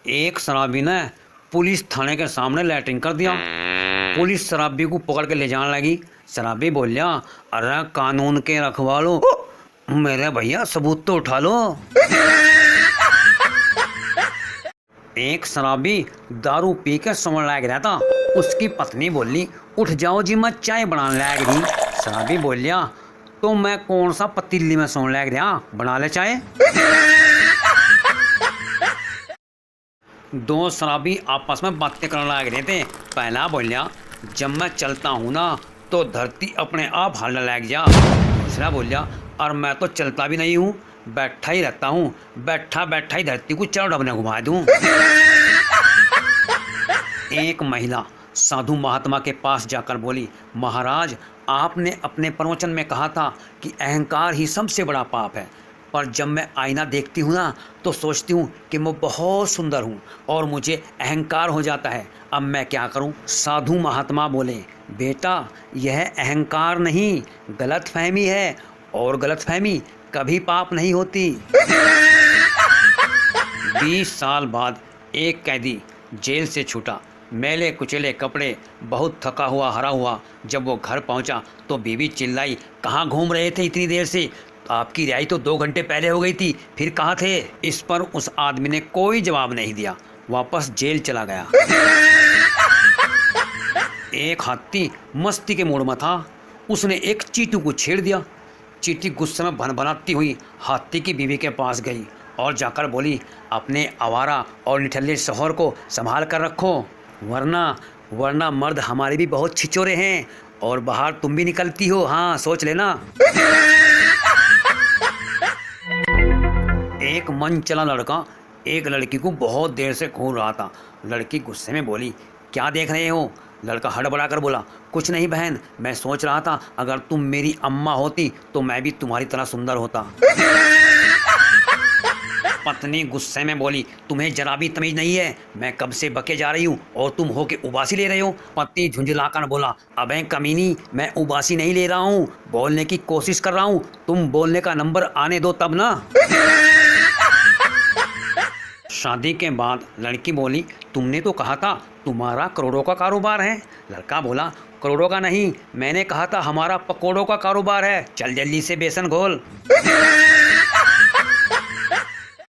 एक शराबी ने पुलिस थाने के सामने लैट्रिन कर दिया। पुलिस शराबी को पकड़ के ले जाने लगी। शराबी बोलिया, अरे कानून के रखवालो, मेरे भैया सबूत तो उठा लो। एक शराबी दारू पी के सोने लग रहा था। उसकी पत्नी बोली, उठ जाओ जी, मैं चाय बनाने लग रही। शराबी बोलिया, तो मैं कौन सा पतीली में सोने लग रहा, बना ले चाय। दो शराबी आपस में बातें करने लग रहे थे। पहला बोलिया, जब मैं चलता हूँ ना तो धरती अपने आप हिलने लग जा। दूसरा बोलिया, और मैं तो चलता भी नहीं हूँ, बैठा ही रहता हूँ, बैठा बैठा ही धरती को चारों डबने घुमा दूँ। एक महिला साधु महात्मा के पास जाकर बोली, महाराज, आपने अपने प्रवचन में कहा था कि अहंकार ही सबसे बड़ा पाप है, पर जब मैं आईना देखती हूँ ना तो सोचती हूँ कि मैं बहुत सुंदर हूँ और मुझे अहंकार हो जाता है। अब मैं क्या करूँ? साधु महात्मा बोले, बेटा, यह अहंकार नहीं, गलतफहमी है, और गलतफहमी कभी पाप नहीं होती। 20 साल बाद एक कैदी जेल से छूटा। मैले कुचले कपड़े, बहुत थका हुआ हरा हुआ। जब वो घर पहुंचा तो बीवी चिल्लाई, कहाँ घूम रहे थे इतनी देर से? आपकी रिहाई तो 2 घंटे पहले हो गई थी, फिर कहाँ थे? इस पर उस आदमी ने कोई जवाब नहीं दिया, वापस जेल चला गया। एक हाथी मस्ती के मूड में था। उसने एक चींटी को छेड़ दिया। चींटी गुस्से में भनभनाती हुई हाथी की बीवी के पास गई और जाकर बोली, अपने आवारा और निठल्ले शौहर को संभाल कर रखो, वरना मर्द हमारे भी बहुत छिचोरे हैं और बाहर तुम भी निकलती हो, हाँ सोच लेना। एक मन चला लड़का एक लड़की को बहुत देर से घूर रहा था। लड़की गुस्से में बोली, क्या देख रहे हो? लड़का हड़बड़ा कर बोला, कुछ नहीं बहन, मैं सोच रहा था अगर तुम मेरी अम्मा होती तो मैं भी तुम्हारी तरह सुंदर होता। पत्नी गुस्से में बोली, तुम्हें जरा भी तमीज नहीं है? मैं कब से बके जा रही हूँ और तुम हो के उबासी ले रहे हो। पति झुंझलाकर बोला, अबे कमीनी, मैं उबासी नहीं ले रहा हूँ, बोलने की कोशिश कर रहा हूँ, तुम बोलने का नंबर आने दो तब ना। शादी के बाद लड़की बोली, तुमने तो कहा था तुम्हारा करोड़ों का कारोबार है। लड़का बोला, करोड़ों का नहीं, मैंने कहा था हमारा पकोड़ों का कारोबार है, चल जल्दी से बेसन घोल।